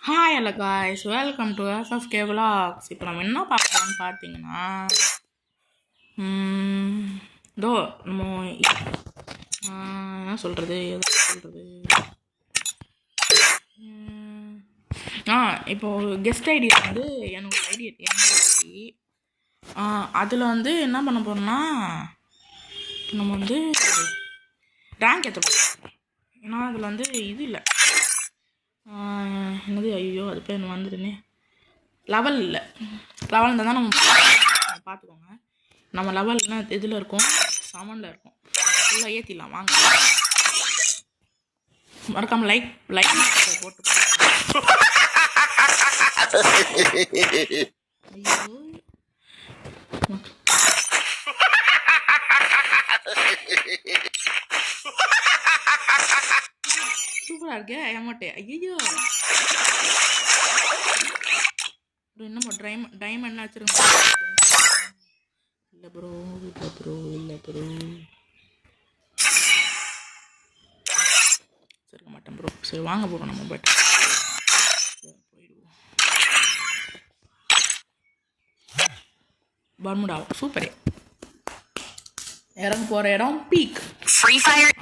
Hi hello guys, welcome to FFK vlogs. இப்போ நம்ம என்ன பார்க்கலாம்னு பார்த்தீங்கன்னா, இதோ நம்ம என்ன சொல்கிறது இப்போது கெஸ்ட் ஐடி வந்து என்னோட ஐடி அதில் வந்து என்ன பண்ண போகிறோம்னா, நம்ம வந்து ரேங்க் ஏற்ற போகிறோம். ஏன்னா அதில் வந்து இது இல்லை, என்னது, ஐயோ அது பேர் என்ன வந்துடுனே, லெவல் இல்லை. லெவல் இருந்தால் தான் நம்ம பார்த்துக்கோங்க. நம்ம லெவல்னா இதில் இருக்கும், 7ல் இருக்கும். ஃபுல்லாக ஏற்றிடலாம் வாங்க. மறக்காமல் லைக் போட்டு ஐயோ சூப்பராக இருக்கே ஏமாட்டே. ஐயோ என்னமோ டைமண்ட்லாம் வச்சுருங்க. இல்லை ப்ரோ வச்சிருக்க மாட்டேன் ப்ரோ. சரி வாங்க போகிறோம் நம்ம போய்ட்டு போயிடுவோம். பர்முடா சூப்பரே. இறங்க போகிற இடம் peak free fire.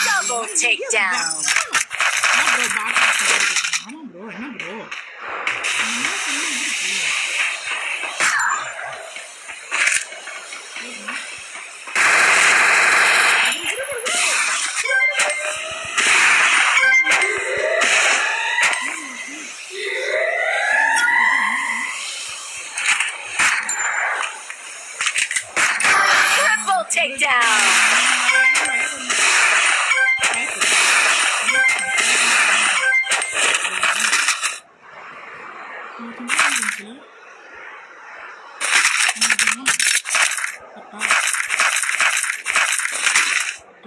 Double takedown. Triple takedown.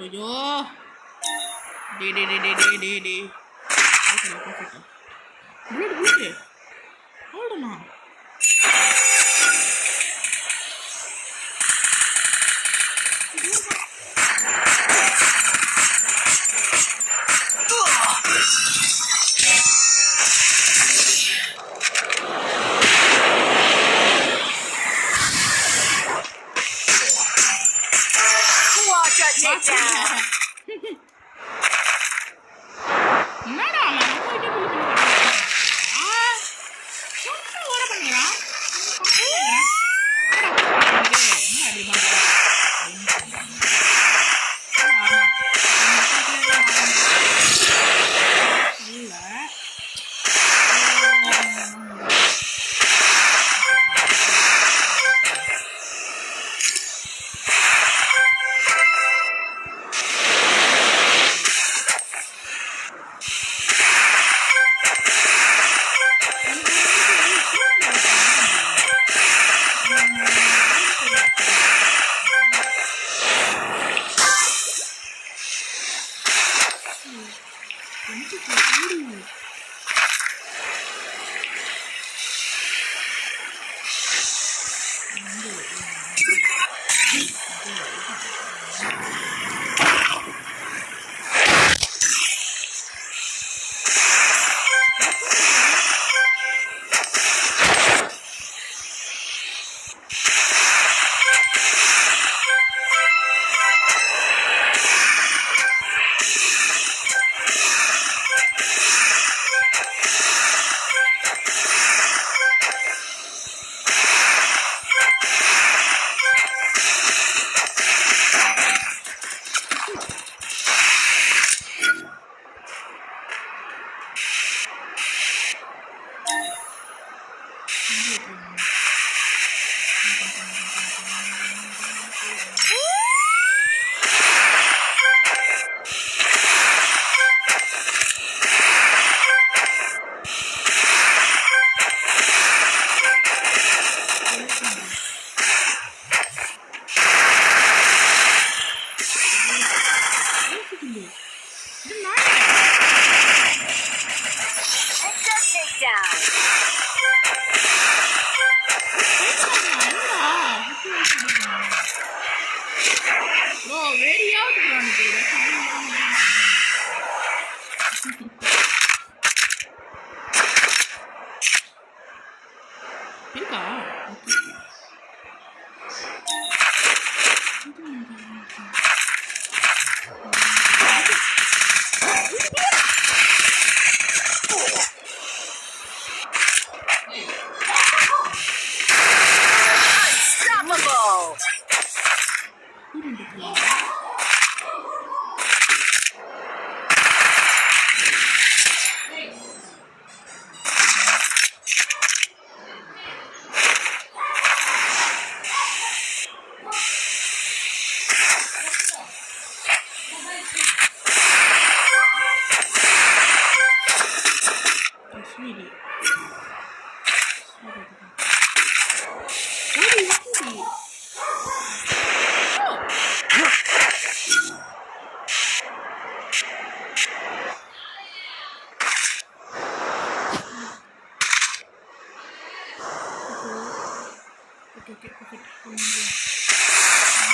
ஐயோ புல்லட் அவ்வளோண்ணா. takedown. என்னடா அவன் நம்ம கிட்ட புல்லு பண்ணி கட்டுறான். சும்மா ஓட பண்ணிக்கிறான். என்ன அப்படி பண்ற அப்படின்னு சொல்றாங்க. இருக்கா? Unstoppable.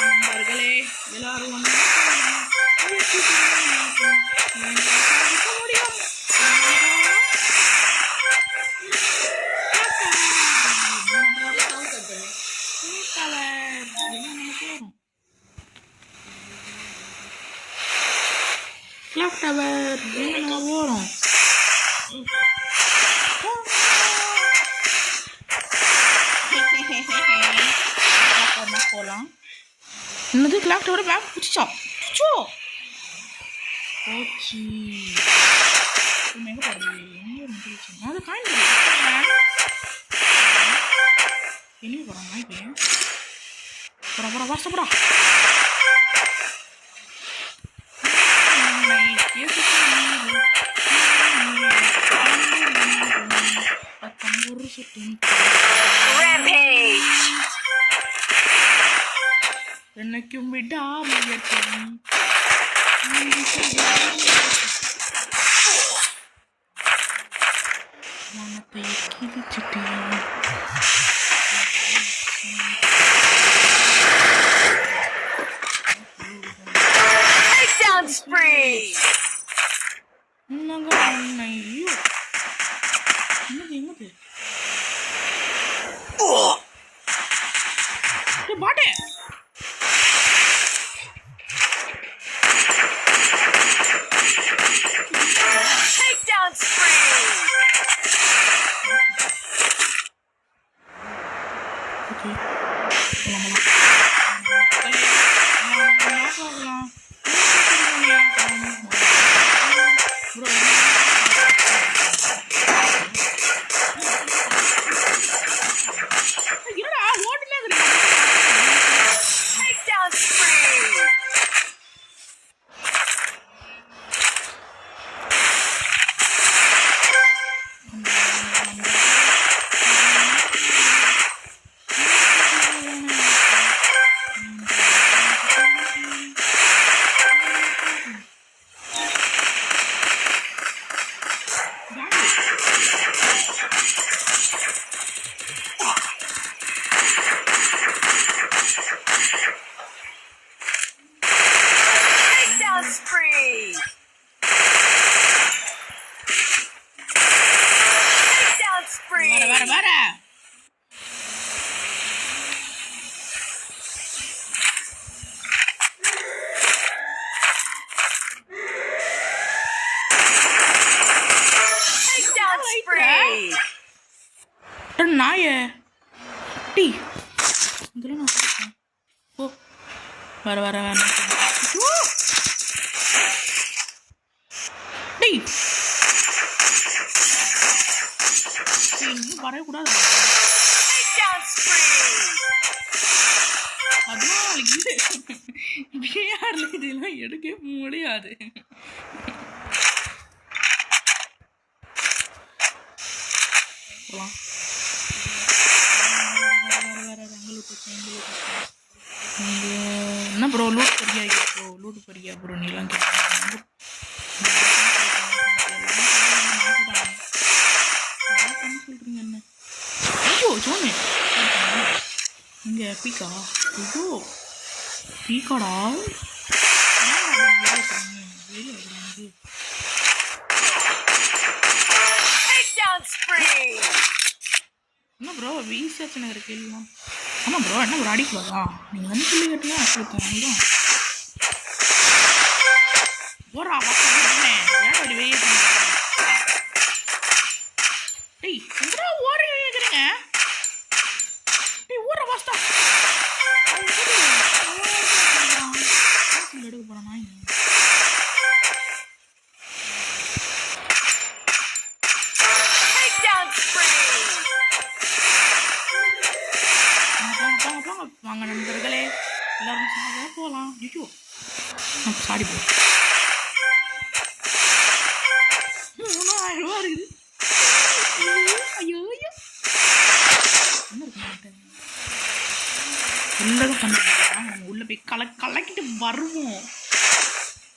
நண்பர்களே எல்லாரும் ஒண்ணா கிளாக் டவர் ஓடும். போகலாம். என்னது கிளாக் டவரை மேப் பிடிச்சோம். ஓகே எங்கே போகிறது? எங்கே முடிச்சோம்? அது காயின் வெளியே போகிறோம். நாய்க்கு போகிறா வாசப்படா. Rampage. என்னைக்கும் விடாமல் மனத்தை கிழிச்சிட்டு Takedown spree. ஐயோ என்னது பாட்டு okay Takedown spree. Takedown spree. Takedown spree. வர Takedown spree. நாய டீ இதெல்லாம் நான் பார்ப்பேன். ஓ வர டீ இன்னும் வரக்கூடாது. Takedown spree. அதெல்லாம் இது பிஆர்ல இதெல்லாம் எடுக்க முடியாது. போலாம் என்ன ப்ரோ லூட் பரியா ப்ரோ லூட் பரியா ப்ரோ நீலாம் சொல்றீங்க என்ன ஐயோ சோனே இங்கே பீக்கா ஐயோ பீக்காடா Takedown spree. என்ன ப்ரோ வீசாச்சு நகர் கேள்விலாம் ஆமாம் ப்ரோ என்ன ப்ரோ அடிக்கூடாதா நீங்கள் வந்து சொல்லி கட்டலாம் அடிச்சுதான் போறா பக்கம் ஏன் அப்படி வெய்ய டேய் எங்கடா ஓடி வைக்கிறீங்க டேய் ஊற வாஸ்தா எடுக்க போறேன் Takedown spree. போங்க வாங்க நண்பர்களே எல்லாரும் சாப்பிட போகலாம் ஐயோ சாடி போ 3000 ரூபா இருக்குது ஐயோ ஐயோ என்ன இருக்க மாட்டேன் உள்ளதான் பண்ணுறாங்க நம்ம உள்ளே போய் கலக்கிட்டு வருவோம்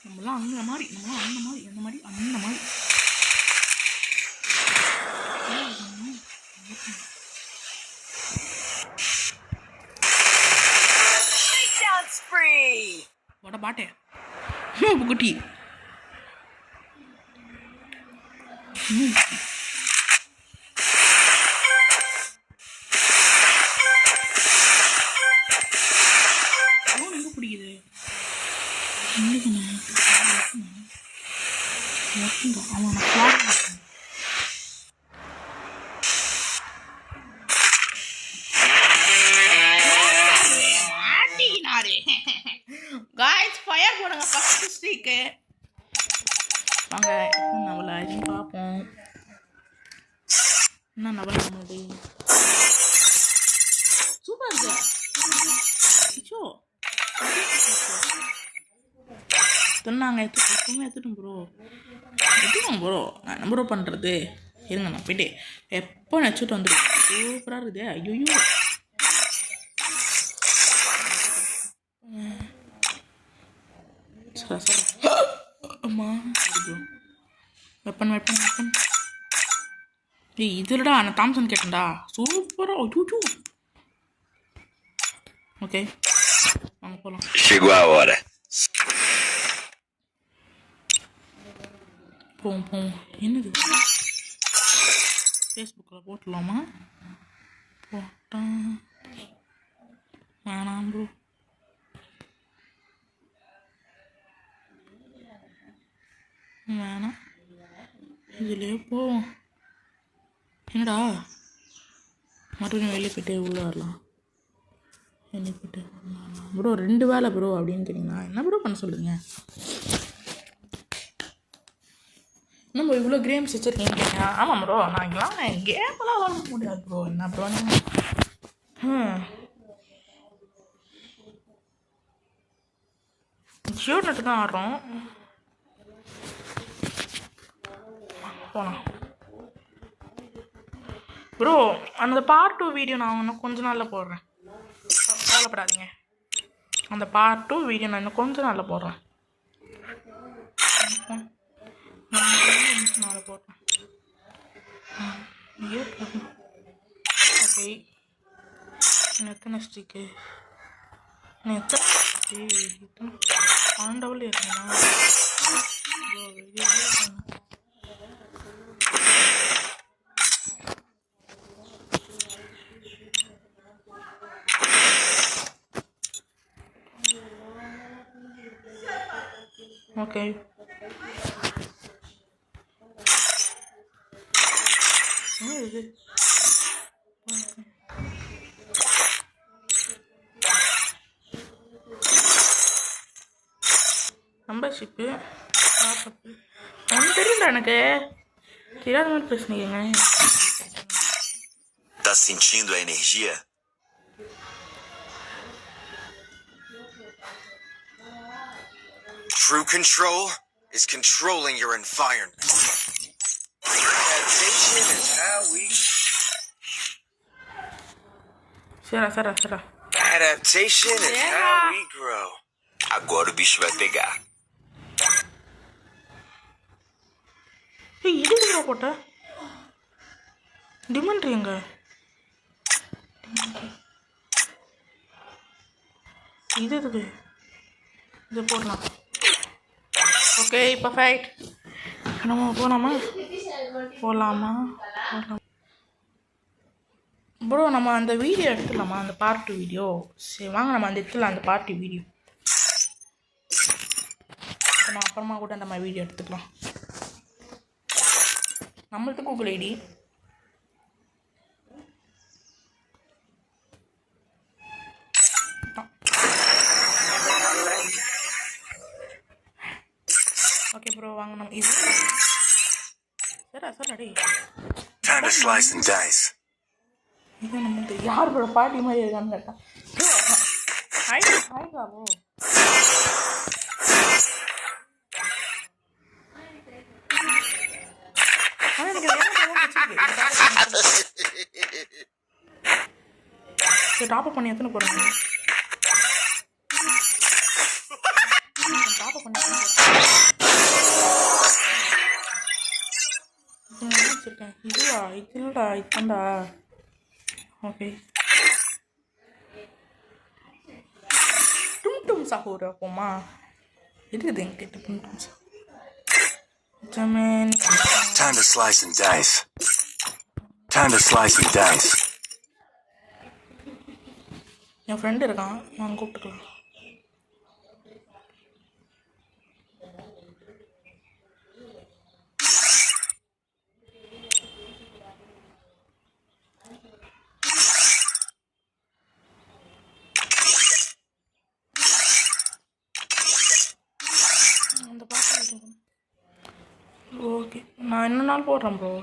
நம்மளாம் அந்த மாதிரி அந்த மாதிரி Takedown spree. வட பாட்டே குட்டி எங்க பிடிக்குது காய்ஸ் ஃபயர் போடுங்க ஃபர்ஸ்ட் ஸ்ட்ரீக்கு வாங்க நம்மள அதையும் பார்ப்போம் என்ன நவல் நம்மளுடைய சூப்பர் இருக்கு ஐயோ சொன்னாங்க எப்பவுமே எடுத்துட்டோம் ப்ரோ நான் என்ன ப்ரோ பண்ணுறது இருங்க நான் போயிட்டு எப்போ நச்சுட்டு வந்துடுவேன் சூப்பராக இருக்குதே ஐயோ சரி அம்மா ப்ரோ வெப்பன் ஏய் இதுலடா நான் தாம்சன் கேட்டேன்டா சூப்பராக ஐயோ ஓகே வாங்க போகலாம் Chegou a hora. போவோம் என்னது ஃபேஸ்புக்கில் போட்டுடலாமா போட்டான் வேணாம் ப்ரோ வேணாம் இதுலேயே போவோம் என்னடா மறுபடியும் வெளியே போய்ட்டு உள்ளே வரலாம் என்னைக்கிட்ட ப்ரோ 2 வேலை ப்ரோ அப்படின்னு கேட்டிங்கன்னா என்ன ப்ரோ பண்ண சொல்லுங்க? நம்ம இவ்வளோ கேம்ஸ் வச்சுருக்கீங்க. ஆமாம் ப்ரோ, நான் இங்கெல்லாம் கேமெல்லாம் விளாட முடியாது ப்ரோ. என்ன ப்ரோ ஜியோ நெட்டு தான் ஆடுறோம். போகலாம் ப்ரோ. அந்த பார்ட் 2 வீடியோ நான் இன்னும் கொஞ்ச நாளில் போடுறேன், கவலைப்படாதீங்க. அந்த பார்ட் 2 வீடியோ நான் இன்னும் கொஞ்ச நாளில் போடுறேன். நாளில் போடுறேன். ஓகே, எத்தனை ஸ்டிக்கு? எத்தனை இத்தனை 12 இருக்கணும். ஓகே, இது மெம்பர்ஷிப்பு ஒன்றும் தெரியல எனக்கு, தெரியாத மாதிரி பேசுனீங்க. Tá sentindo a energia? True control is controlling your environment. Adaptation is how we... Será. Adaptation is how we grow. Agora o bicho vai pegar. இது எதுக்கு போட்ட டிமண்ட்ரி எங்க? இது எதுக்கு? இது போடலாம். Okay, perfect. நம்ம போகலாமா? ப்ரோ நம்ம அந்த வீடியோ எடுத்துடலாமா? அந்த பார்ட் 2 வீடியோ. சரி வாங்க, நம்ம அந்த எடுத்துடலாம் அந்த பார்ட் 2 வீடியோ. நம்ம அப்புறமா கூட நம்ம வீடியோ எடுத்துக்கலாம். நம்மளுக்கு கூகுள் ஐடி ஓகே ப்ரோ, வாங்க நம்ம இது சரி. Time to slice and dice. இது நம்ம யார் ப்ரோ பாட்டி மாதிரி இருக்கான்னு கேட்டேன். Hi bro. டாப் பண்ணி எத்தனை போறீங்க? டாப் பண்ணி வச்சிருக்கேன். இதுவா? இதுடா இதுண்டா. ஓகே, டும் சாஹூர் போமா? இருக்குது என்கிட்ட டும் சாஹூர். Time to slice and dice. N friend இருக்கான், நான் கூப்பிட்டுக்கலாம். அந்த பாட்டு ஓகே, நான் இன்னொரு நாள் போடுறேன் ப்ரோ.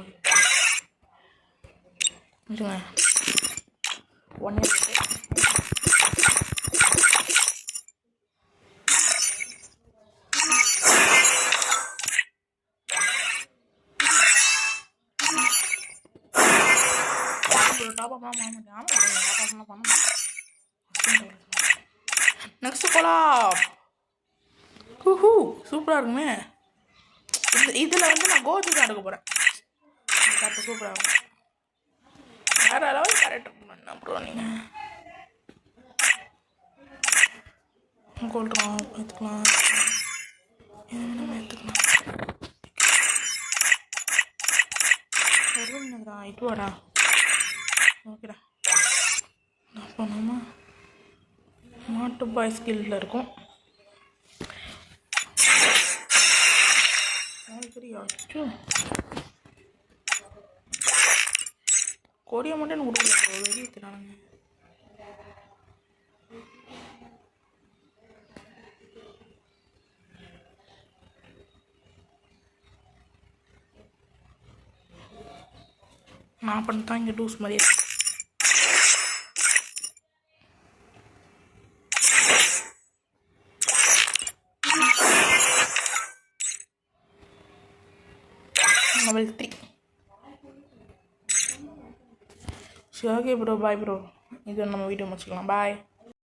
1 year next collab. சூப்பராக இருக்குமே. இதில் வந்து நான் கோஜு தான் எடுக்க போகிறேன். சூப்பராக இருக்கும். வேறு அளவு கேரக்டர் பண்ண ப்ரோ. நீங்கள் கோல்ட்லாம் எடுத்துக்கலாம், நம்ம எடுத்துக்கலாம். வருவீங்கடா இட்டு வாடா. ஓகேடா, அப்போ நம்ம மாட்டு பாய் ஸ்கில்லில் இருக்கும். கொடியை மட்டும் எனக்கு கொடுக்கல, வெளியே தினானுங்க. நான் பண்ணிட்டா இங்கே டூஸ் மாதிரி இருக்கு. level 3. சரி ஓகே ப்ரோ, பாய் ப்ரோ. இது நம்ம வீடியோ முடிச்சுக்கலாம். பாய்.